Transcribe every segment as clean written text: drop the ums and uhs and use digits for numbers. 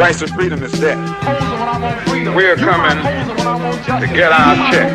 Rights to freedom is dead. We're coming to get our check.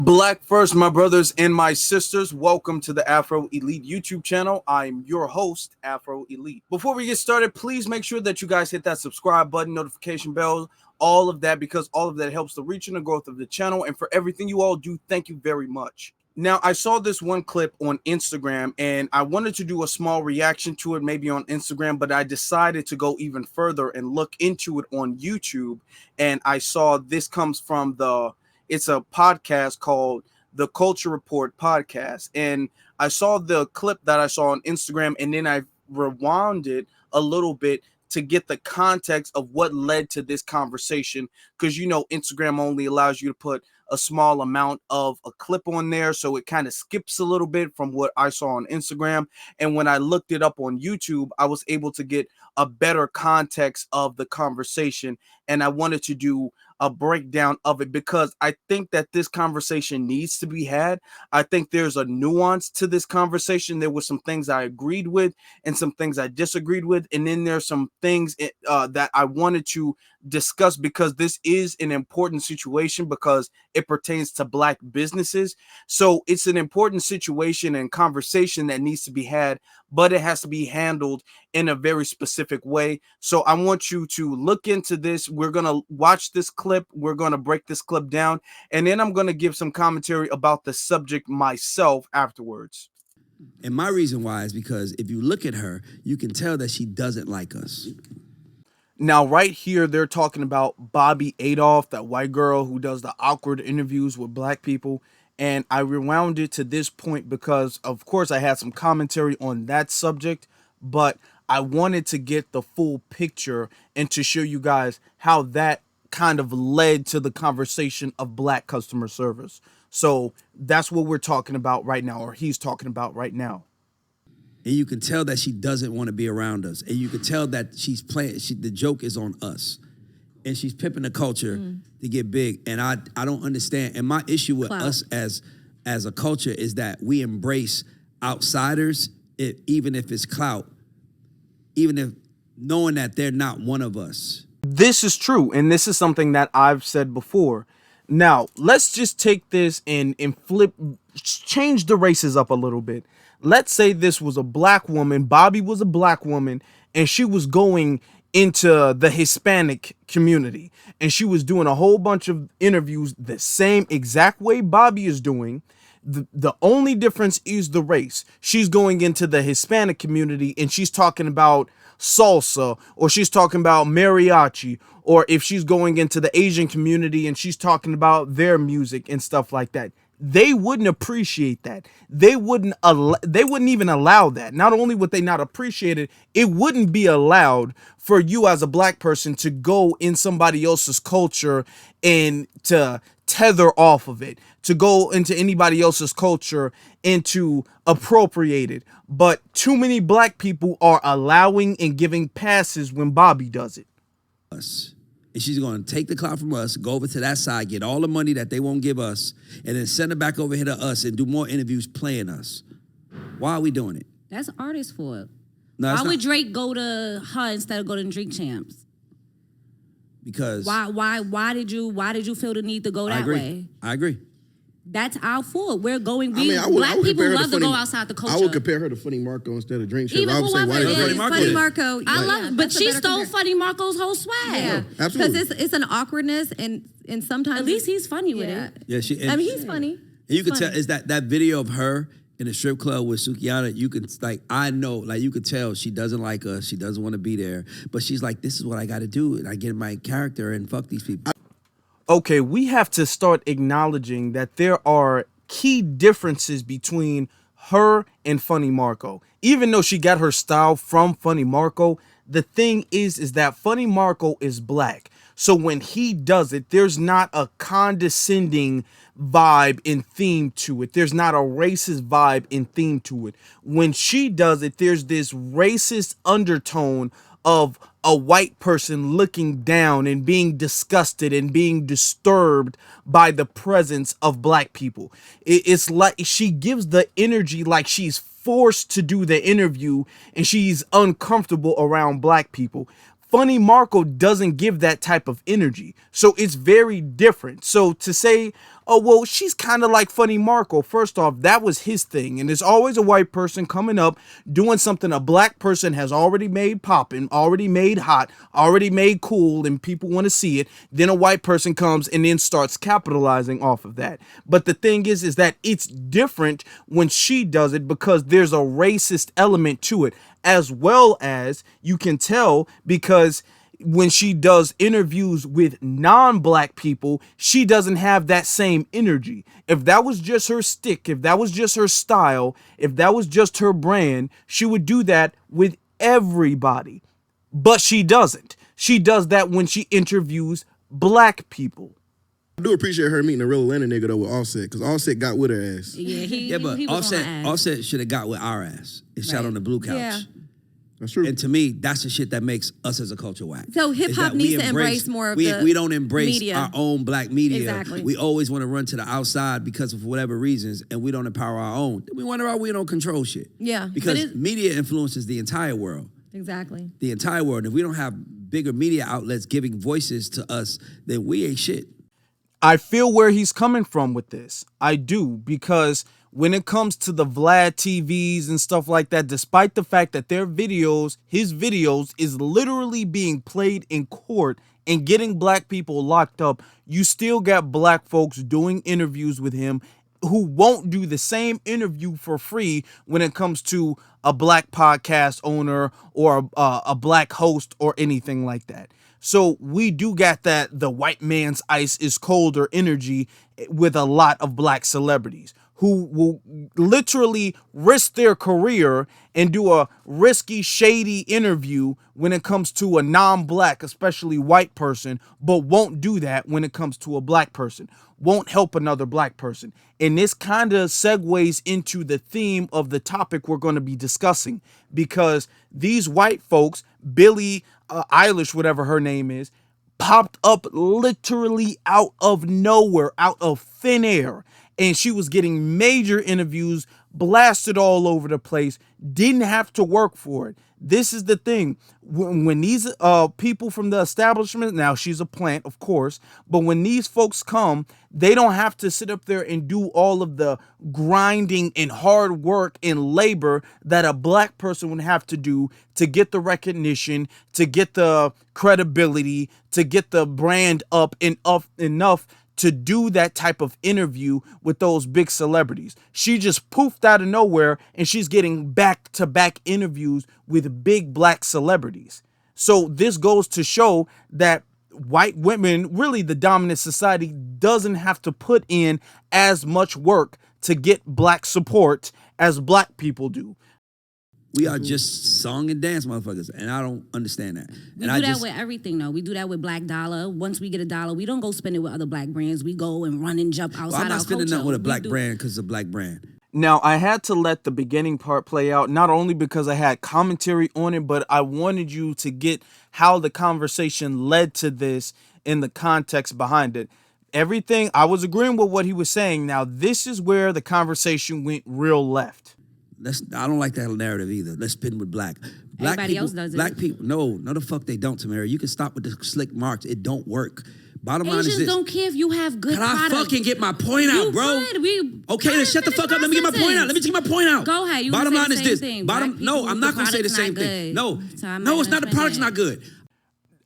Black first, my brothers and my sisters. Welcome to the Afro Elite YouTube channel. I'm your host, Afro Elite. Before we get started, please make sure that you guys hit that subscribe button, notification bell, all of that, because all of that helps the reach and the growth of the channel. And for everything you all do, thank you very much. Now, I saw this one clip on Instagram, and I wanted to do a small reaction to it, maybe on Instagram, but I decided to go even further and look into it on YouTube. And I saw this comes from it's a podcast called the Culture Report podcast. And I saw the clip that I saw on Instagram, and then I rewound it a little bit to get the context of what led to this conversation. Because, you know, Instagram only allows you to put a small amount of a clip on there. So it kind of skips a little bit from what I saw on Instagram. And when I looked it up on YouTube, I was able to get a better context of the conversation. And I wanted to do a breakdown of it because I think that this conversation needs to be had. I think there's a nuance to this conversation. There were some things I agreed with and some things I disagreed with. And then there's some things that I wanted to discuss because this is an important situation because it pertains to Black businesses. So it's an important situation and conversation that needs to be had, but it has to be handled in a very specific way. So I want you to look into this. We're going to watch this clip. We're going to break this clip down, and then I'm going to give some commentary about the subject myself afterwards. And my reason why is because if you look at her, you can tell that she doesn't like us. Now, right here, they're talking about Bobby Adolph, that white girl who does the awkward interviews with Black people. And I rewound it to this point because, of course, I had some commentary on that subject, but I wanted to get the full picture and to show you guys how that kind of led to the conversation of Black customer service. So that's what we're talking about right now, or he's talking about right now. And you can tell that she doesn't want to be around us. And you can tell that she's playing, the joke is on us. And she's pimping the culture to get big. And I don't understand. And my issue with us as a culture is that we embrace outsiders, even if it's clout, even if knowing that they're not one of us. This is true. And this is something that I've said before. Now, let's just take this and change the races up a little bit. Let's say this was a Black woman. Bobby was a Black woman, and she was going into the Hispanic community, and she was doing a whole bunch of interviews the same exact way Bobby is doing. The only difference is the race. She's going into the Hispanic community, and she's talking about salsa, or she's talking about mariachi, or if she's going into the Asian community and she's talking about their music and stuff like that. They wouldn't appreciate that. They wouldn't even allow that. Not only would they not appreciate it, it wouldn't be allowed for you as a Black person to go in somebody else's culture and to tether off of it, to go into anybody else's culture and to appropriate it. But too many Black people are allowing and giving passes when Bobby does it. And she's going to take the clout from us, go over to that side, get all the money that they won't give us, and then send it back over here to us and do more interviews playing us. Why are we doing it? That's artist for it. No, why would Drake go to her instead of go to Drink Champs? Because why did you feel the need to go that way? I agree. That's our fault. We're going. Black people love to go outside the culture. I would compare her to Funny Marco instead of Drink Champs. I would say, why did Funny Marco? I love it, but she stole Funny Marco's whole swag. Yeah, absolutely. Because it's an awkwardness, and sometimes at least he's funny with it. Yeah, he's funny. And you can tell is that video of her in the strip club with Sukiyana. You could I know you could tell she doesn't like us. She doesn't want to be there, but she's like, this is what I got to do, and I get in my character and fuck these people. Okay, we have to start acknowledging that there are key differences between her and Funny Marco. Even though she got her style from Funny Marco, the thing is that Funny Marco is Black. So when he does it, there's not a condescending vibe and theme to it. There's not a racist vibe and theme to it. When she does it, there's this racist undertone of a white person looking down and being disgusted and being disturbed by the presence of Black people. It's like she gives the energy like she's forced to do the interview and she's uncomfortable around black people. Funny Marco doesn't give that type of energy. So it's very different. So to say, oh, well, she's kind of like Funny Marco. First off, that was his thing. And there's always a white person coming up doing something a black person has already made popping, already made hot, already made cool, and people want to see it. Then a white person comes and then starts capitalizing off of that. But the thing is that it's different when she does it because there's a racist element to it, as well as you can tell because when she does interviews with non-black people, she doesn't have that same energy. If that was just her stick, if that was just her style, if that was just her brand, she would do that with everybody. But she doesn't. She does that when she interviews black people. I do appreciate her meeting a real Atlanta nigga though with Offset, because Offset got with her ass. Yeah, but he was on her ass. Offset should have got with our ass. It shot on the blue couch. Yeah. That's true. And to me, that's the shit that makes us as a culture whack. So hip hop needs to embrace more of the we don't embrace media. our own black media. Exactly. We always want to run to the outside because of whatever reasons, and we don't empower our own. We wonder why we don't control shit. Yeah. Because media influences the entire world. Exactly. The entire world. If we don't have bigger media outlets giving voices to us, then we ain't shit. I feel where he's coming from with this. I do, because when it comes to the Vlad TVs and stuff like that, despite the fact that their videos, his videos is literally being played in court and getting black people locked up, you still got black folks doing interviews with him who won't do the same interview for free when it comes to a black podcast owner or a black host or anything like that. So we do got that the white man's ice is colder energy with a lot of black celebrities who will literally risk their career and do a risky, shady interview when it comes to a non-black, especially white person, but won't do that when it comes to a black person, won't help another black person. And this kind of segues into the theme of the topic we're going to be discussing, because these white folks, Billie Eilish, whatever her name is, popped up literally out of nowhere, out of thin air. And she was getting major interviews, blasted all over the place, didn't have to work for it. This is the thing. When these people from the establishment, now she's a plant, of course, but when these folks come, they don't have to sit up there and do all of the grinding and hard work and labor that a black person would have to do to get the recognition, to get the credibility, to get the brand up and up enough to do that type of interview with those big celebrities. She just poofed out of nowhere and she's getting back-to-back interviews with big black celebrities. So this goes to show that white women, really the dominant society, doesn't have to put in as much work to get black support as black people do. We are just song and dance motherfuckers, and I don't understand that. We do that with everything, though. We do that with Black Dollar. Once we get a dollar, we don't go spend it with other black brands. We go and run and jump outside our culture. I'm not spending nothing with a black brand because it's a black brand. Now, I had to let the beginning part play out, not only because I had commentary on it, but I wanted you to get how the conversation led to this in the context behind it. Everything, I was agreeing with what he was saying. Now, this is where the conversation went real left. I don't like that narrative either. Let's spin with black. Everybody else does it. Black people, no the fuck they don't, Tamara. You can stop with the slick marks. It don't work. Bottom line is this. Asians don't care if you have good products. Can I fucking get my point out, bro? Okay, then shut the fuck up. Let me get my point out. Let me get my point out. Go ahead. Bottom line is this. No, I'm not going to say the same thing. No, it's not. The product's not good.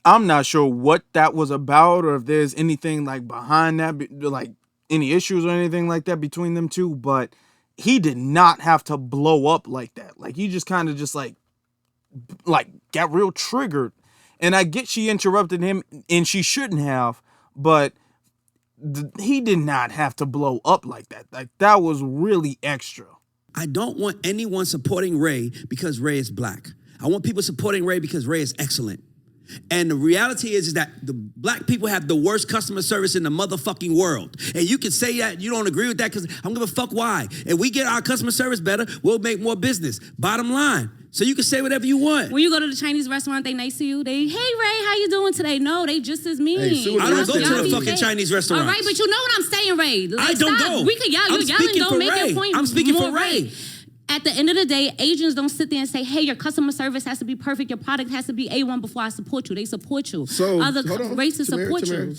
I'm not sure what that was about or if there's anything like behind that, like any issues or anything like that between them two, but he did not have to blow up like that. Like, he just kind of just like got real triggered. And I get she interrupted him, and she shouldn't have, but he did not have to blow up like that. Like, that was really extra. I don't want anyone supporting Ray because Ray is black. I want people supporting Ray because Ray is excellent. And the reality is that the black people have the worst customer service in the motherfucking world. And you can say that you don't agree with that because I don't give a fuck why. If we get our customer service better, we'll make more business. Bottom line. So you can say whatever you want. When you go to the Chinese restaurant, they nice to you. They, hey, Ray, how you doing today? No, they just as mean. Hey, I don't go to the fucking Chinese restaurant. All right, but you know what I'm saying, Ray. Like, I don't go. We could yell and go make your point. I'm speaking for Ray. at the end of the day, Asians don't sit there and say, hey, your customer service has to be perfect, your product has to be A1 before I support you. They support you. So, other races support you.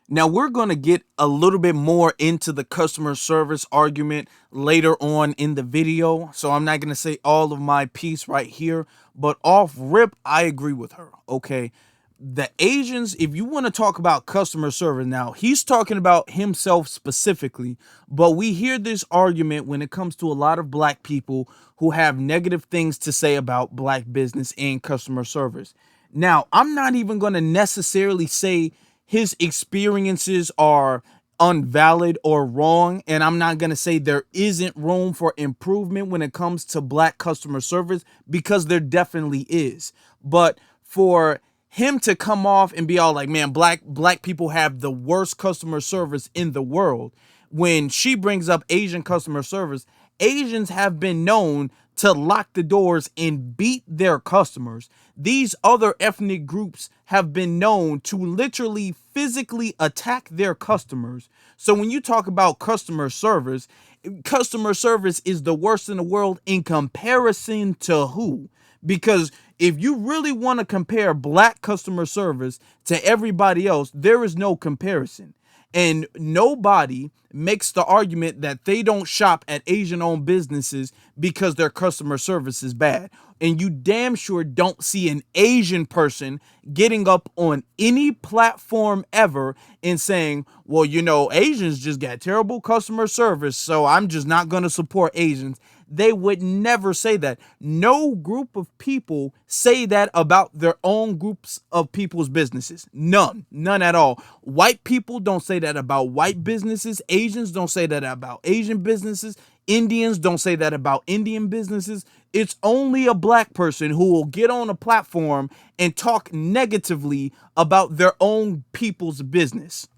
Now, we're going to get a little bit more into the customer service argument later on in the video. So I'm not going to say all of my piece right here. But off rip, I agree with her. Okay. The Asians, if you want to talk about customer service now, he's talking about himself specifically. But we hear this argument when it comes to a lot of black people who have negative things to say about black business and customer service. Now, I'm not even going to necessarily say his experiences are unvalid or wrong, and I'm not going to say there isn't room for improvement when it comes to black customer service, because there definitely is. But for him to come off and be all like, man, black people have the worst customer service in the world, when she brings up Asian customer service, Asians have been known to lock the doors and beat their customers. These other ethnic groups have been known to literally physically attack their customers. So when you talk about customer service is the worst in the world in comparison to who? Because if you really want to compare black customer service to everybody else, there is no comparison. And nobody makes the argument that they don't shop at Asian-owned businesses because their customer service is bad. And you damn sure don't see an Asian person getting up on any platform ever and saying, well, you know, Asians just got terrible customer service, so I'm just not going to support Asians. They would never say that. No group of people say that about their own groups of people's businesses. None at all. White people don't say that about white businesses. Asians don't say that about Asian businesses. Indians don't say that about Indian businesses. It's only a black person who will get on a platform and talk negatively about their own people's business.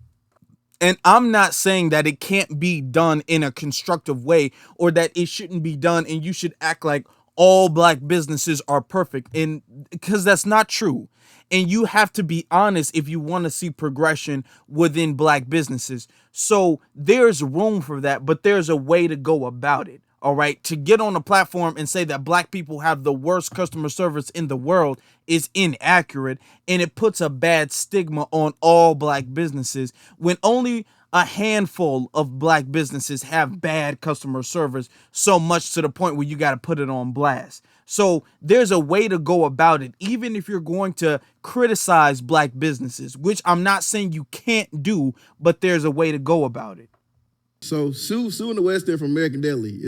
And I'm not saying that it can't be done in a constructive way, or that it shouldn't be done and you should act like all black businesses are perfect, and because that's not true. And you have to be honest if you want to see progression within black businesses. So there's room for that, but there's a way to go about it. All right. To get on a platform and say that black people have the worst customer service in the world is inaccurate. And it puts a bad stigma on all black businesses when only a handful of black businesses have bad customer service, so much to the point where you got to put it on blast. So there's a way to go about it, even if you're going to criticize black businesses, which I'm not saying you can't do, but there's a way to go about it. So Sue in the West End from American Deli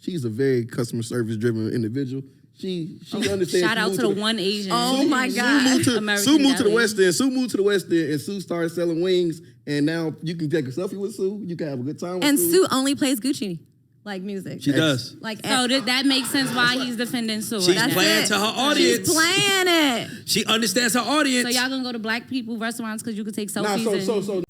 she's a very customer service driven individual. She understands. Shout out to the one Asian. Oh my God. Sue moved to the West End. Sue moved to the West End, and Sue started selling wings. And now you can take a selfie with Sue. You can have a good time with Sue. And Sue only plays Gucci like music. She does. Like so that makes sense why he's defending Sue. She's playing to her audience. She's playing it. She understands her audience. So y'all gonna go to black people restaurants because you could take selfies.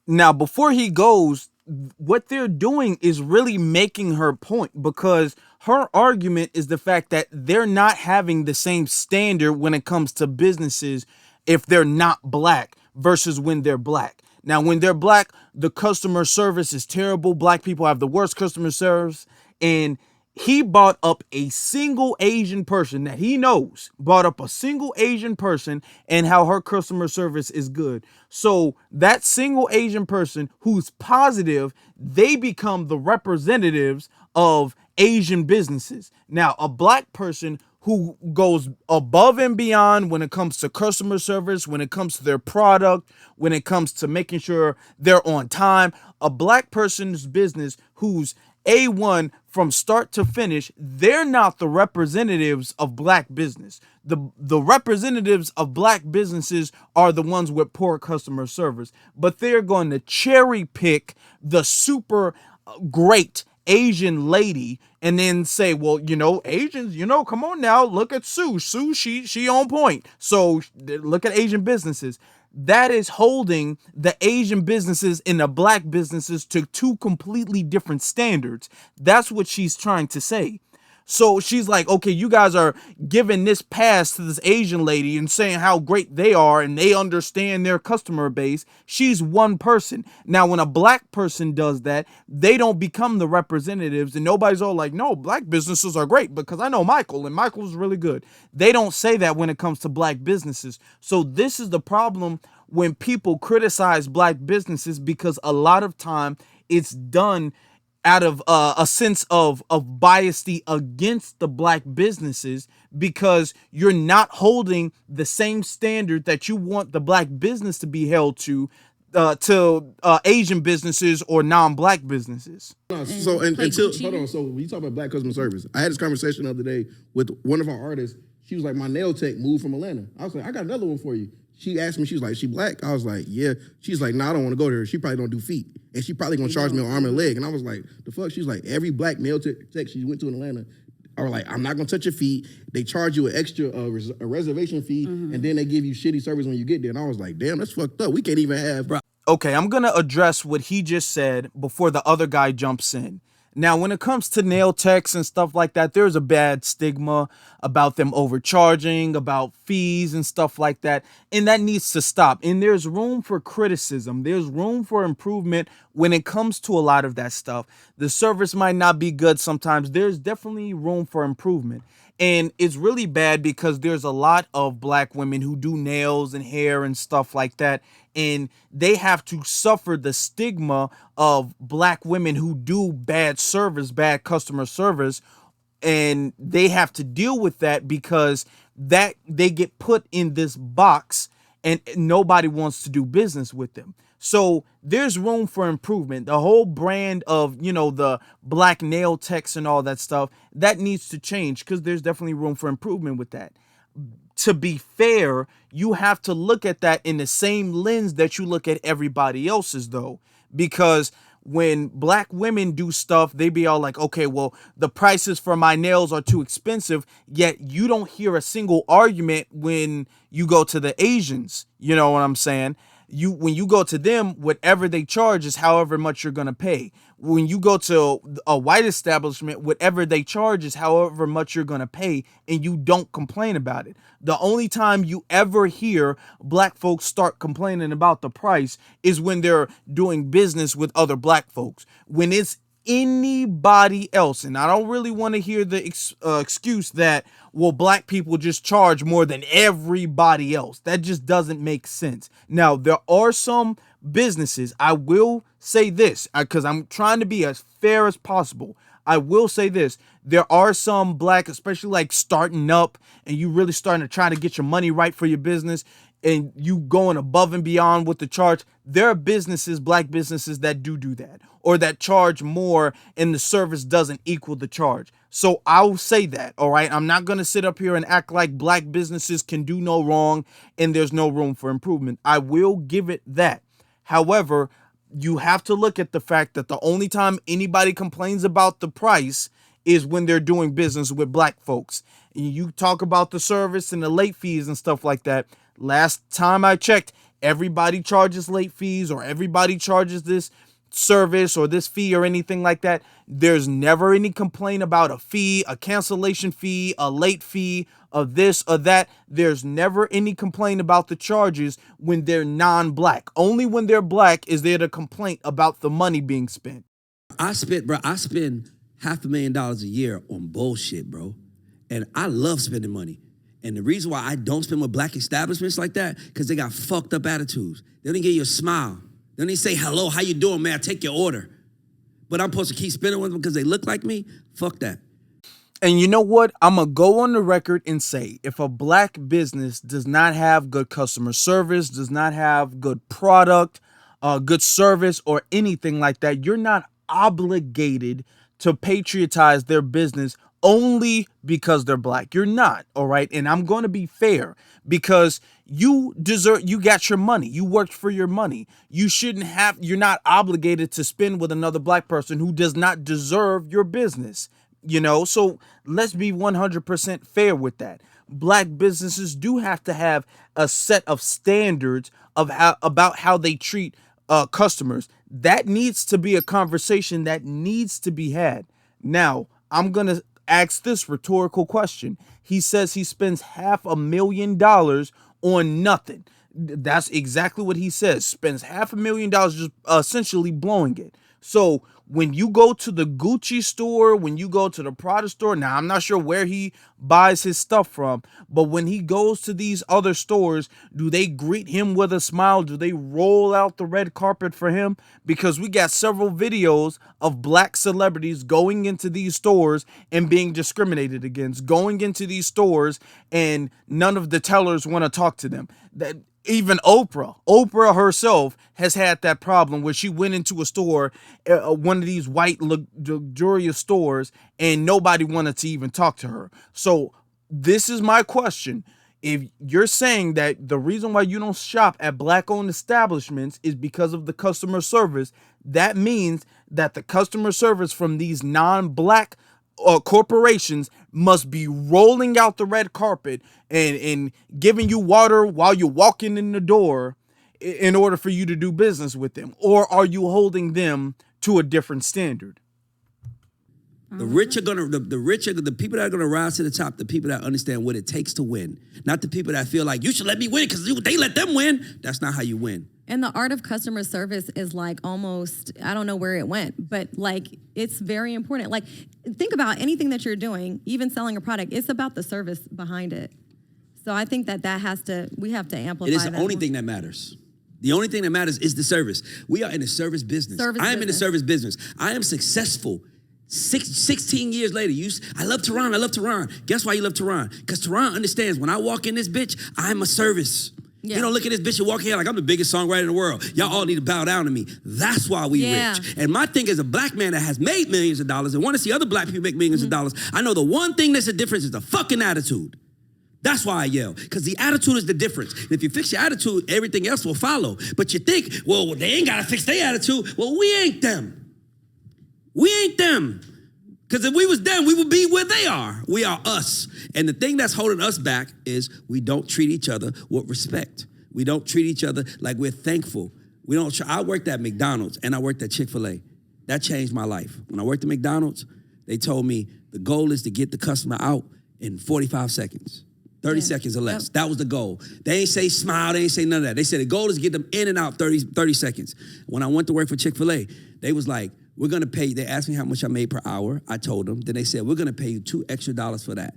Now, before he goes, what they're doing is really making her point, because her argument is the fact that they're not having the same standard when it comes to businesses if they're not black versus when they're black. Now, when they're black, the customer service is terrible. Black people have the worst customer service. And he brought up a single Asian person that he knows, brought up a single Asian person and how her customer service is good. So that single Asian person who's positive, they become the representatives of Asian businesses. Now, a black person who goes above and beyond when it comes to customer service, when it comes to their product, when it comes to making sure they're on time, a black person's business who's A1 from start to finish, they're not the representatives of black business. The representatives of black businesses are the ones with poor customer service, but they're going to cherry pick the super great Asian lady and then say, well, you know, Asians, you know, come on now, look at Sue. Sue, she on point. So look at Asian businesses. That is holding the Asian businesses and the black businesses to two completely different standards. That's what she's trying to say. So she's like, okay, you guys are giving this pass to this Asian lady and saying how great they are and they understand their customer base. She's one person. Now, when a black person does that, they don't become the representatives, and nobody's all like, no, black businesses are great because I know Michael and Michael's really good. They don't say that when it comes to black businesses. So this is the problem when people criticize black businesses, because a lot of time it's done out of a sense of biasty against the black businesses, because you're not holding the same standard that you want the black business to be held to Asian businesses or non-black businesses. No, so until hold on. So when you talk about black customer service, I had this conversation the other day with one of our artists. She was like, my nail tech moved from Atlanta. I was like, I got another one for you. She asked me, she was like, she black? I was like, yeah. She's like, nah, I don't want to go there. She probably don't do feet. And she probably gonna charge me an arm and a leg. And I was like, the fuck? She's like, every black nail tech she went to in Atlanta, I was like, I'm not gonna touch your feet. They charge you an extra a reservation fee, and then they give you shitty service when you get there. And I was like, damn, that's fucked up. We can't even have. Okay, I'm gonna address what he just said before the other guy jumps in. Now, when it comes to nail techs and stuff like that, there's a bad stigma about them overcharging, about fees and stuff like that. And that needs to stop. And there's room for criticism. There's room for improvement when it comes to a lot of that stuff. The service might not be good sometimes. There's definitely room for improvement. And it's really bad because there's a lot of black women who do nails and hair and stuff like that, and they have to suffer the stigma of black women who do bad service, bad customer service, and they have to deal with that because that they get put in this box and nobody wants to do business with them. So there's room for improvement. The whole brand of, the black nail techs and all that stuff, that needs to change because there's definitely room for improvement with that. To be fair, you have to look at that in the same lens that you look at everybody else's, though, because when black women do stuff, they be all like, okay, well, the prices for my nails are too expensive, yet you don't hear a single argument when you go to the Asians. You know what I'm saying? When you go to them, whatever they charge is however much you're gonna pay. When you go to a white establishment, whatever they charge is however much you're gonna pay, and you don't complain about it. The only time you ever hear black folks start complaining about the price is when they're doing business with other black folks. When it's anybody else, and I don't really want to hear the excuse that, well, black people just charge more than everybody else. That just doesn't make sense. Now, there are some businesses, I will say this, because I'm trying to be as fair as possible. I will say this, there are some black, especially like starting up, and you really starting to try to get your money right for your business, and you going above and beyond with the charge. There are businesses, black businesses, that do that, or that charge more and the service doesn't equal the charge. So I'll say that, all right? I'm not going to sit up here and act like black businesses can do no wrong and there's no room for improvement. I will give it that. However, you have to look at the fact that the only time anybody complains about the price is when they're doing business with black folks. You talk about the service and the late fees and stuff like that. Last time I checked, everybody charges late fees, or everybody charges this service or this fee or anything like that. There's never any complaint about a fee, a cancellation fee, a late fee, of this or that. There's never any complaint about the charges when they're non-black. Only when they're black is there the complaint about the money being spent. I spend $500,000 a year on bullshit, bro. And I love spending money. And the reason why I don't spend with black establishments like that, because they got fucked up attitudes. They don't even give you a smile. They don't even say, hello, how you doing, man? I take your order. But I'm supposed to keep spending with them because they look like me? Fuck that. And you know what? I'm going to go on the record and say, if a black business does not have good customer service, does not have good product, good service, or anything like that, you're not obligated to patriotize their business only because they're black. You're not, all right? And I'm going to be fair, because you got your money. You worked for your money. You're not obligated to spend with another black person who does not deserve your business. So let's be 100% fair with that. Black businesses do have to have a set of standards about how they treat customers. That needs to be a conversation that needs to be had. Now, I'm going to asks this rhetorical question. He says he spends $500,000 on nothing. That's exactly what he says. Spends $500,000 just essentially blowing it. So when you go to the Gucci store, when you go to the Prada store, now I'm not sure where he buys his stuff from, but when he goes to these other stores, do they greet him with a smile? Do they roll out the red carpet for him? Because we got several videos of black celebrities going into these stores and being discriminated against, going into these stores and none of the tellers want to talk to them. That even Oprah herself has had that problem where she went into a store, one of these white luxurious stores, and nobody wanted to even talk to her. So this is my question. If you're saying that the reason why you don't shop at black-owned establishments is because of the customer service, that means that the customer service from these non-black corporations must be rolling out the red carpet and giving you water while you're walking in the door in order for you to do business with them? Or are you holding them to a different standard? The rich are gonna, the people that are gonna rise to the top, the people that understand what it takes to win. Not the people that feel like you should let me win because they let them win. That's not how you win. And the art of customer service is like almost, I don't know where it went, but like it's very important. Like think about anything that you're doing, even selling a product, it's about the service behind it. So I think we have to amplify It is the that only more. thing that matters. The only thing that matters is the service. We are in the service business. I am in the service business. I am successful. 16 years later, I love Tehran. Guess why you love Tehran? Because Tehran understands when I walk in this bitch, I'm a service. Yeah. You don't look at this bitch and walk here like I'm the biggest songwriter in the world. Y'all all need to bow down to me. That's why we rich. And my thing is a black man that has made millions of dollars and want to see other black people make millions of dollars. I know the one thing that's the difference is the fucking attitude. That's why I yell, because the attitude is the difference. And if you fix your attitude, everything else will follow. But you think, well, they ain't got to fix their attitude. Well, we ain't them. We ain't them. Because if we was them, we would be where they are. We are us. And the thing that's holding us back is we don't treat each other with respect. We don't treat each other like we're thankful. We don't. I worked at McDonald's and I worked at Chick-fil-A. That changed my life. When I worked at McDonald's, they told me the goal is to get the customer out in 45 seconds. 30 seconds or less. That was the goal. They ain't say smile. They ain't say none of that. They said the goal is to get them in and out 30 seconds. When I went to work for Chick-fil-A, they was like, we're going to pay, they asked me how much I made per hour. I told them. Then they said, we're going to pay you $2 extra for that.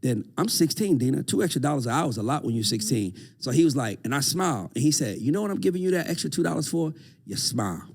Then I'm 16, Dina. $2 extra an hour is a lot when you're 16. So he was like, and I smiled. And he said, you know what I'm giving you that extra $2 for? Your smile.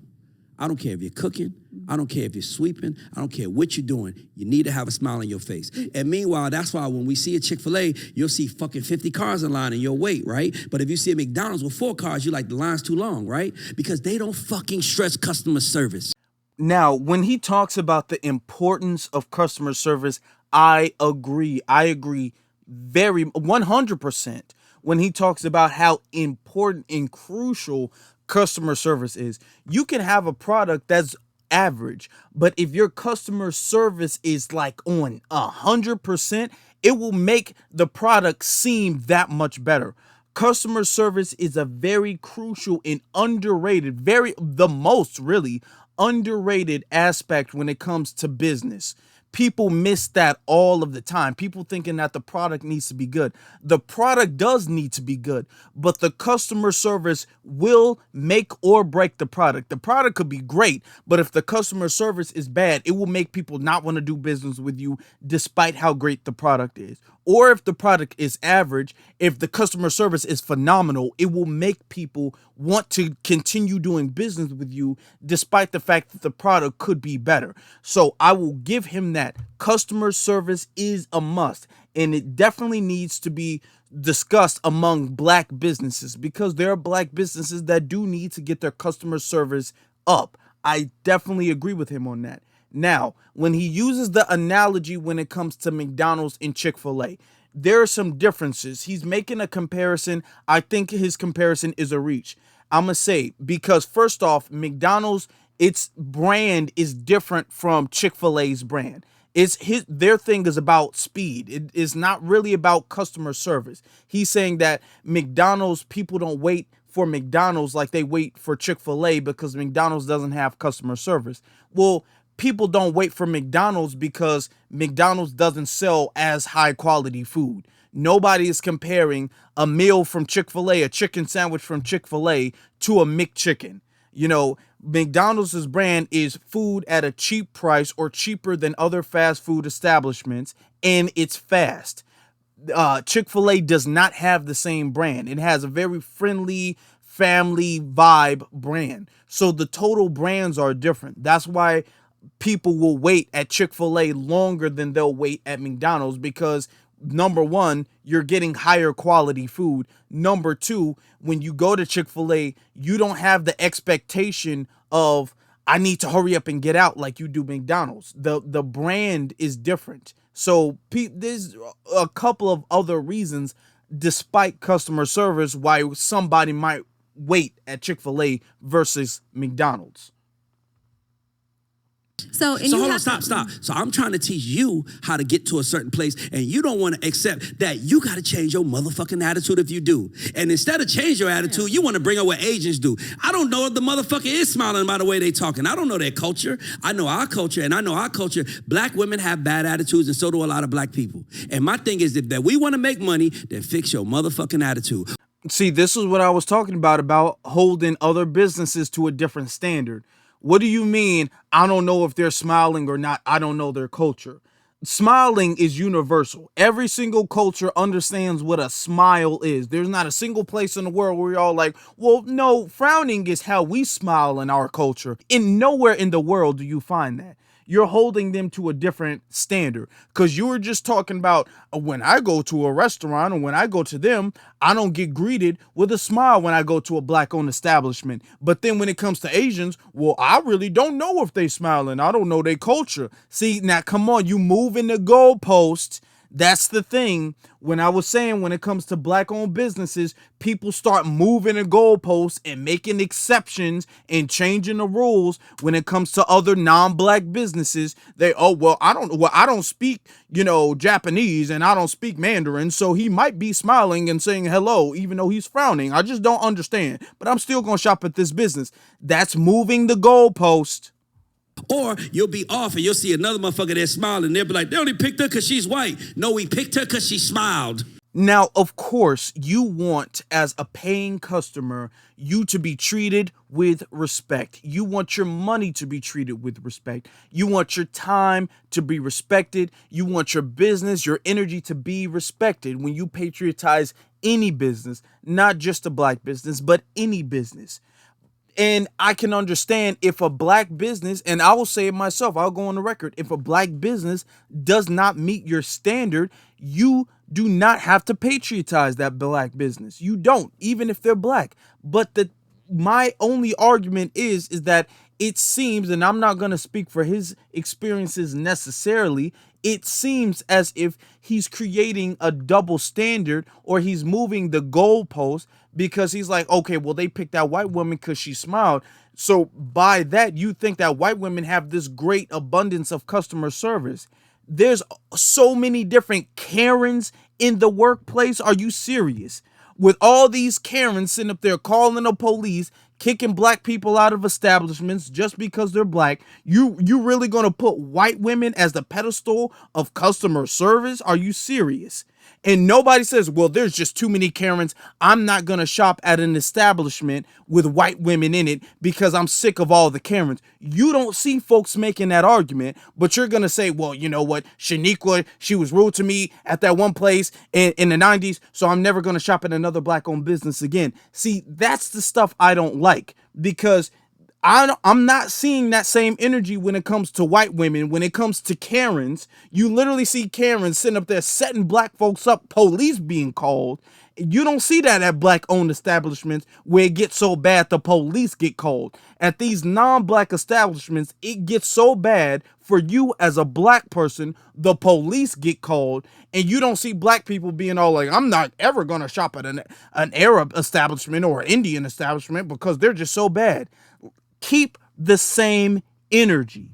I don't care if you're cooking. I don't care if you're sweeping. I don't care what you're doing. You need to have a smile on your face. And meanwhile, that's why when we see a Chick-fil-A, you'll see fucking 50 cars in line and you'll wait, right? But if you see a McDonald's with 4 cars, you're like, the line's too long, right? Because they don't fucking stress customer service. Now, when he talks about the importance of customer service, I agree. I agree very 100% when he talks about how important and crucial customer service is. You can have a product that's average, but if your customer service is like on 100%, it will make the product seem that much better. Customer service is a very crucial and underrated, the most really underrated aspect when it comes to business. People miss that all of the time. People thinking that the product needs to be good. The product does need to be good, but the customer service will make or break the product. The product could be great, but if the customer service is bad, it will make people not want to do business with you despite how great the product is. Or if the product is average, if the customer service is phenomenal, it will make people want to continue doing business with you despite the fact that the product could be better. So I will give him that. Customer service is a must, and it definitely needs to be discussed among black businesses because there are black businesses that do need to get their customer service up. I definitely agree with him on that. Now, when he uses the analogy when it comes to McDonald's and Chick-fil-A, there are some differences. He's making a comparison. I think his comparison is a reach. I'm going to say, because first off, McDonald's, its brand is different from Chick-fil-A's brand. Their thing is about speed. It is not really about customer service. He's saying that McDonald's, people don't wait for McDonald's like they wait for Chick-fil-A because McDonald's doesn't have customer service. Well, people don't wait for McDonald's because McDonald's doesn't sell as high quality food. Nobody is comparing a meal from Chick-fil-A, a chicken sandwich from Chick-fil-A, to a McChicken. You know, McDonald's brand is food at a cheap price or cheaper than other fast food establishments, and it's fast. Chick-fil-A does not have the same brand. It has a very friendly family vibe brand. So the total brands are different. That's why people will wait at Chick-fil-A longer than they'll wait at McDonald's, because number one, you're getting higher quality food. Number two, when you go to Chick-fil-A, you don't have the expectation of, I need to hurry up and get out like you do McDonald's. The brand is different. So there's a couple of other reasons, despite customer service, why somebody might wait at Chick-fil-A versus McDonald's. So hold on, stop. So I'm trying to teach you how to get to a certain place, and you don't want to accept that you got to change your motherfucking attitude if you do. And instead of change your attitude, you want to bring up what Asians do. I don't know if the motherfucker is smiling by the way they talking. I don't know their culture. I know our culture, and I know our culture. Black women have bad attitudes, and so do a lot of black people. And my thing is, if that we want to make money, then fix your motherfucking attitude. See, this is what I was talking about holding other businesses to a different standard. What do you mean, I don't know if they're smiling or not? I don't know their culture. Smiling is universal. Every single culture understands what a smile is. There's not a single place in the world where you're all like, well, no, frowning is how we smile in our culture. In nowhere in the world do you find that. You're holding them to a different standard, because you were just talking about when I go to a restaurant or when I go to them, I don't get greeted with a smile when I go to a black-owned establishment. But then when it comes to Asians, well, I really don't know if they smiling. I don't know their culture. See, now come on, you moving the goalpost. That's the thing. When I was saying when it comes to black-owned businesses, people start moving the goalposts and making exceptions and changing the rules. When it comes to other non-black businesses, I don't speak, Japanese, and I don't speak Mandarin, so he might be smiling and saying hello, even though he's frowning. I just don't understand. But I'm still gonna shop at this business. That's moving the goalpost. Or you'll be off and you'll see another motherfucker there smiling. They'll be like, they only picked her because she's white. No, we picked her because she smiled. Now, of course, you want, as a paying customer, you to be treated with respect. You want your money to be treated with respect. You want your time to be respected. You want your business, your energy to be respected when you patriotize any business, not just a black business, but any business. And I can understand if a black business, and I will say it myself, I'll go on the record, if a black business does not meet your standard, you do not have to patriotize that black business. You don't, even if they're black. But my only argument is that it seems, and I'm not going to speak for his experiences necessarily, it seems as if he's creating a double standard, or he's moving the goalpost, because he's like, okay, well, they picked that white woman because she smiled. So by that, you think that white women have this great abundance of customer service. There's so many different Karens in the workplace. Are you serious? With all these Karens sitting up there calling the police, kicking black people out of establishments just because they're black, you really gonna put white women as the pedestal of customer service? Are you serious? And nobody says, well, there's just too many Karens. I'm not going to shop at an establishment with white women in it because I'm sick of all the Karens. You don't see folks making that argument, but you're going to say, well, you know what? Shaniqua, she was rude to me at that one place in the 90s, so I'm never going to shop at another black-owned business again. See, that's the stuff I don't like, because I'm not seeing that same energy when it comes to white women. When it comes to Karens, you literally see Karens sitting up there setting black folks up, police being called. You don't see that at black-owned establishments where it gets so bad the police get called. At these non-black establishments, it gets so bad for you as a black person, the police get called, and you don't see black people being all like, I'm not ever going to shop at an Arab establishment or Indian establishment because they're just so bad. Keep the same energy.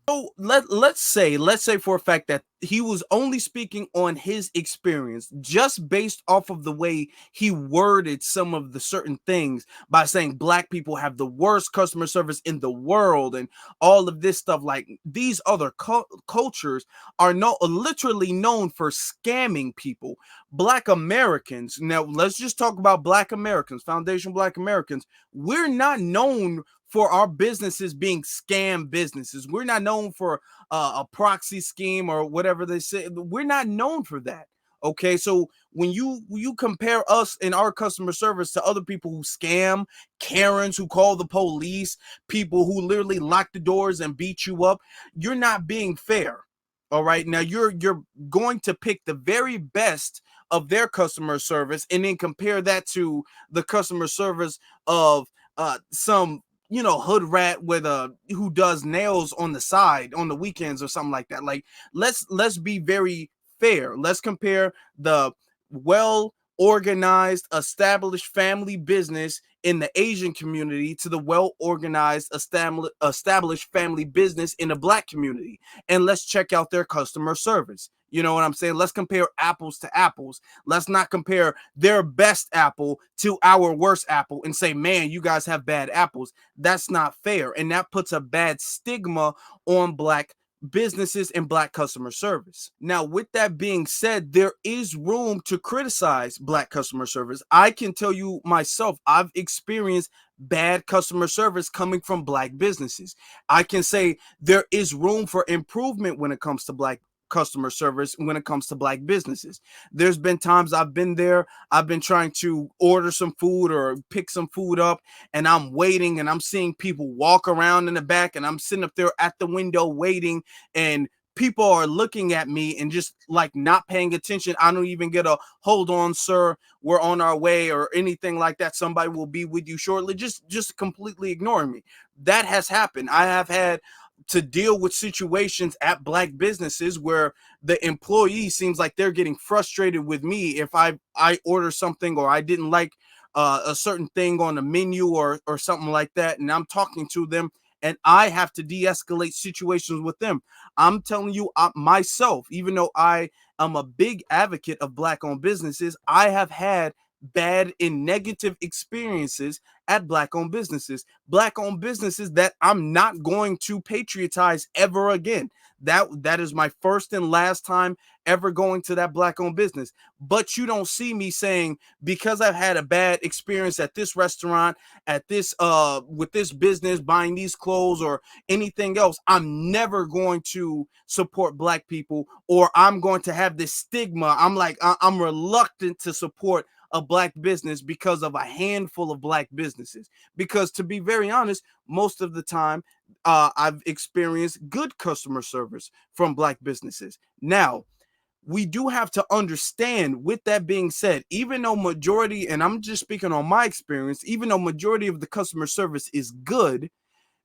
So let's say for a fact that he was only speaking on his experience just based off of the way he worded some of the certain things by saying black people have the worst customer service in the world and all of this stuff. Like these other cultures are literally known for scamming people. Black Americans, now let's just talk about Black Americans, foundation Black Americans. We're not known for our businesses being scam businesses. We're not known for a proxy scheme or whatever they say. We're not known for that. Okay, so when you compare us in our customer service to other people who scam, Karens who call the police, people who literally lock the doors and beat you up, you're not being fair. All right, now you're going to pick the very best of their customer service and then compare that to the customer service of some hood rat with who does nails on the side on the weekends or something like that. Like let's be very fair. Let's compare the well organized established family business in the Asian community to the well organized established family business in the Black community, and let's check out their customer service. You know what I'm saying? Let's compare apples to apples. Let's not compare their best apple to our worst apple and say, man, you guys have bad apples. That's not fair. And that puts a bad stigma on Black businesses and Black customer service. Now, with that being said, there is room to criticize Black customer service. I can tell you myself, I've experienced bad customer service coming from Black businesses. I can say there is room for improvement when it comes to Black customer service when it comes to Black businesses. There's been times I've been there, I've been trying to order some food or pick some food up, and I'm waiting and I'm seeing people walk around in the back, and I'm sitting up there at the window waiting, and people are looking at me and just like not paying attention. I don't even get a hold on, sir, we're on our way or anything like that. Somebody will be with you shortly. Just completely ignoring me. That has happened. I have had to deal with situations at Black businesses where the employee seems like they're getting frustrated with me if I order something or I didn't like a certain thing on the menu or something like that, and I'm talking to them and I have to de-escalate situations with them. I'm telling you, myself, even though I am a big advocate of Black-owned businesses, I have had bad and negative experiences at Black-owned businesses that I'm not going to patriotize ever again. That is my first and last time ever going to that Black-owned business. But you don't see me saying, because I've had a bad experience at this restaurant, at this with this business, buying these clothes or anything else, I'm never going to support Black people, or I'm going to have this stigma. I'm reluctant to support a Black business because of a handful of Black businesses. Because to be very honest, most of the time I've experienced good customer service from Black businesses. Now, we do have to understand, with that being said, even though majority, and I'm just speaking on my experience, even though majority of the customer service is good,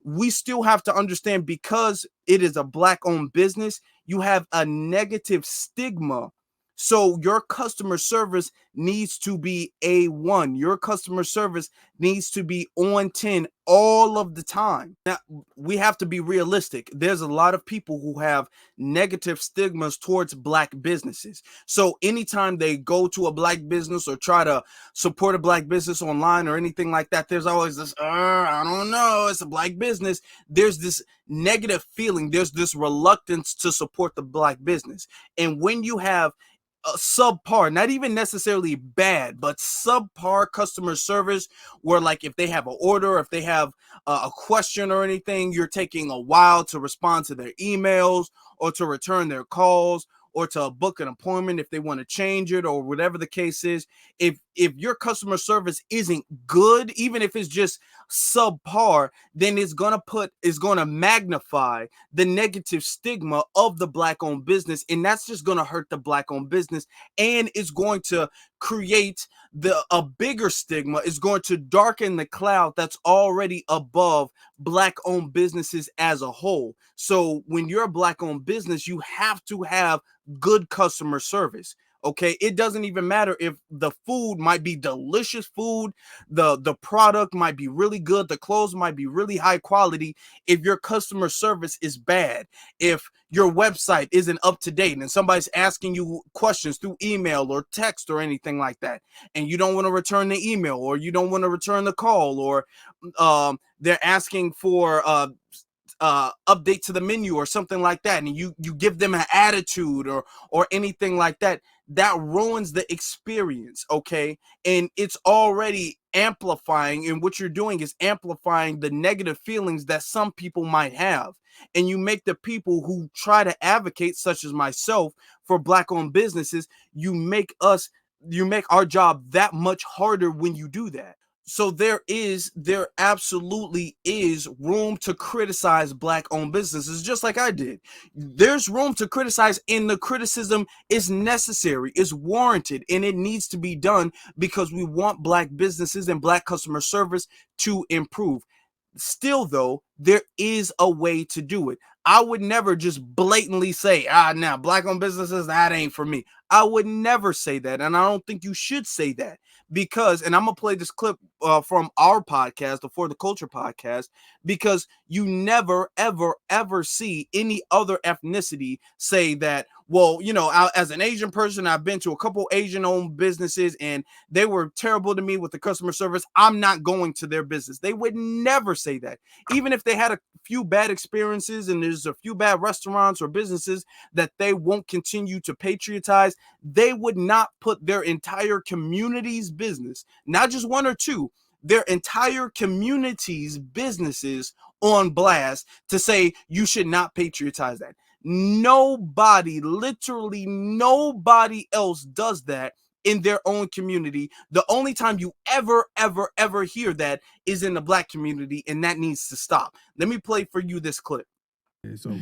we still have to understand, because it is a Black-owned business, you have a negative stigma. So your customer service needs to be A1. Your customer service needs to be on 10 all of the time. Now, we have to be realistic. There's a lot of people who have negative stigmas towards Black businesses. So anytime they go to a Black business or try to support a Black business online or anything like that, there's always this, I don't know, it's a Black business. There's this negative feeling. There's this reluctance to support the Black business. And when you have a subpar, not even necessarily bad, but subpar customer service, where like if they have an order, if they have a question or anything, you're taking a while to respond to their emails or to return their calls or to book an appointment if they want to change it or whatever the case is. If your customer service isn't good, even if it's just subpar, then it's gonna magnify the negative stigma of the Black-owned business, and that's just gonna hurt the Black-owned business, and it's going to create a bigger stigma. Is going to darken the cloud that's already above Black-owned businesses as a whole. So when you're a Black-owned business, you have to have good customer service. Okay, it doesn't even matter if the food might be delicious food, the product might be really good, the clothes might be really high quality. If your customer service is bad, if your website isn't up to date and somebody's asking you questions through email or text or anything like that, and you don't want to return the email or you don't want to return the call, or they're asking for update to the menu or something like that, and you give them an attitude or anything like that, that ruins the experience. Okay, and it's already amplifying, and what you're doing is amplifying the negative feelings that some people might have, and you make the people who try to advocate, such as myself, for Black-owned businesses, you make our job that much harder when you do that. So there absolutely is room to criticize Black-owned businesses, just like I did. There's room to criticize, and the criticism is necessary, is warranted, and it needs to be done because we want Black businesses and Black customer service to improve. Still, though, there is a way to do it. I would never just blatantly say, now Black-owned businesses, that ain't for me. I would never say that, and I don't think you should say that, because, and I'm gonna play this clip from our podcast, the For the Culture podcast, because you never, ever, ever see any other ethnicity say that, well, as an Asian person, I've been to a couple Asian-owned businesses and they were terrible to me with the customer service, I'm not going to their business. They would never say that. Even if they had a few bad experiences and there's a few bad restaurants or businesses that they won't continue to patriotize, they would not put their entire community's business, not just one or two, their entire community's businesses on blast to say you should not patriotize that. Nobody, literally nobody else does that in their own community. The only time you ever hear that is in the Black community, and that needs to stop. Let me play for you this clip. So,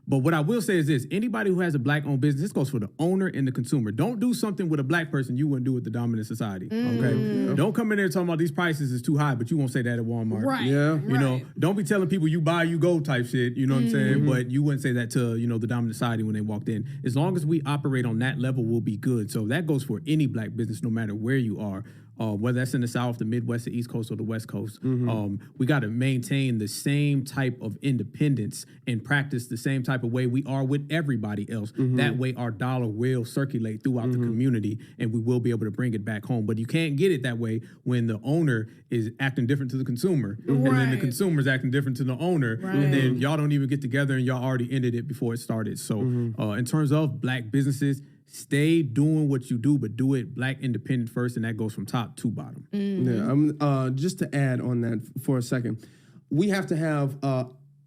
but what I will say is this: anybody who has a Black-owned business, this goes for the owner and the consumer. Don't do something with a Black person you wouldn't do with the dominant society. Okay, don't come in there talking about these prices is too high, but you won't say that at Walmart. Right. Yeah. You know, don't be telling people you buy, you go type shit. You know what I'm saying? But you wouldn't say that to the dominant society when they walked in. As long as we operate on that level, we'll be good. So that goes for any Black business, no matter where you are. Whether that's in the South, the Midwest, the East Coast, or the West Coast. We got to maintain the same type of independence and practice the same type of way we are with everybody else. That way our dollar will circulate throughout the community and we will be able to bring it back home. But you can't get it that way when the owner is acting different to the consumer. And then the consumer is acting different to the owner. And then y'all don't even get together and y'all already ended it before it started. So in terms of Black businesses, stay doing what you do, but do it Black independent first, and that goes from top to bottom. Yeah, just to add on that for a second, we have to have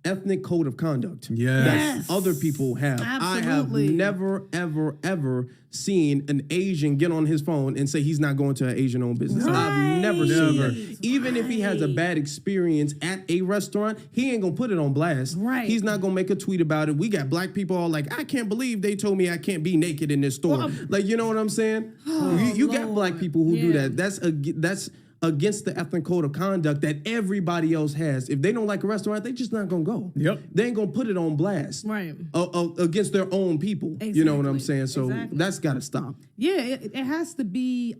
ethnic code of conduct that other people have. Absolutely. I have never, ever, ever seen an Asian get on his phone and say he's not going to an Asian-owned business. I've never seen that. Even if he has a bad experience at a restaurant, he ain't gonna put it on blast. He's not gonna make a tweet about it. We got Black people all like, I can't believe they told me I can't be naked in this store. Like, you know what I'm saying? You got Black people who do that. That's against the ethnic code of conduct that everybody else has. If they don't like a restaurant, they just not gonna go. They ain't gonna put it on blast. Against their own people. You know what I'm saying? So that's gotta stop. Yeah, it has to be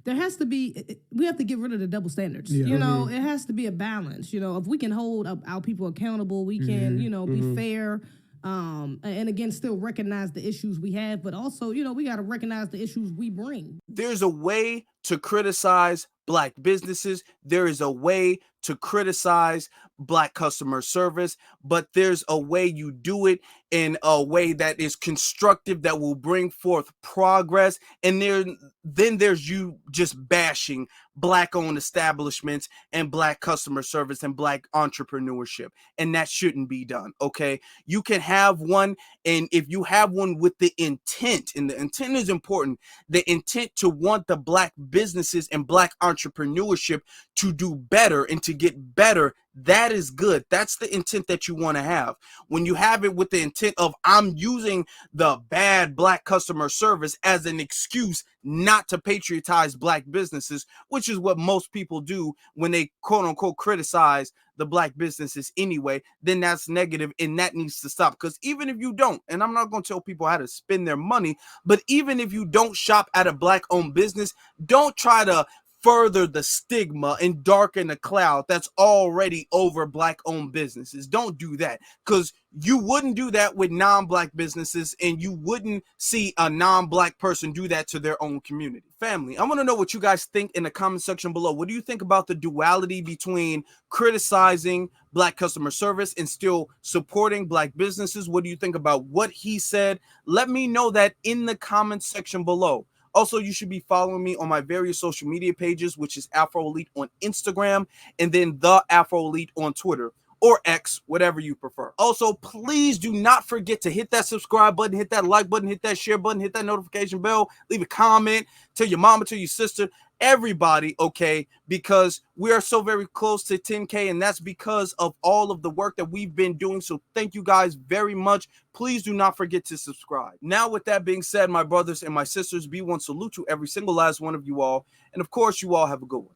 there has to be, we have to get rid of the double standards. You know, it has to be a balance. You know, if we can hold our people accountable, we can, be fair. And again, still recognize the issues we have, but also, we got to recognize the issues we bring. There's a way to criticize Black businesses. There is a way to criticize Black customer service, but there's a way you do it in a way that is constructive, that will bring forth progress. And then there's you just bashing Black-owned establishments and Black customer service and Black entrepreneurship. And that shouldn't be done, okay? You can have one, and if you have one with the intent, and the intent is important, the intent to want the Black businesses and Black entrepreneurship to do better and to get better, that is good. That's the intent that you want to have. When you have it with the intent of, I'm using the bad black customer service as an excuse not to patriotize black businesses, which is what most people do when they quote unquote criticize the black businesses anyway, then that's negative and that needs to stop. Because even if you don't, and I'm not going to tell people how to spend their money, but even if you don't shop at a black owned business, don't try to further the stigma and darken the cloud that's already over black owned businesses. Don't do that, because you wouldn't do that with non-black businesses, and you wouldn't see a non-black person do that to their own community. Family, I want to know what you guys think in the comment section below. What do you think about the duality between criticizing black customer service and still supporting black businesses? What do you think about what he said? Let me know that in the comment section below. Also, you should be following me on my various social media pages, which is Afro Elite on Instagram and then the Afro Elite on Twitter or X, whatever you prefer. Also, please do not forget to hit that subscribe button, hit that like button, hit that share button, hit that notification bell, leave a comment, tell your mama, tell your sister, everybody, okay, because we are so very close to 10K, and that's because of all of the work that we've been doing. So thank you guys very much. Please do not forget to subscribe. Now, with that being said, my brothers and my sisters, be one salute to every single last one of you all. And of course, you all have a good one.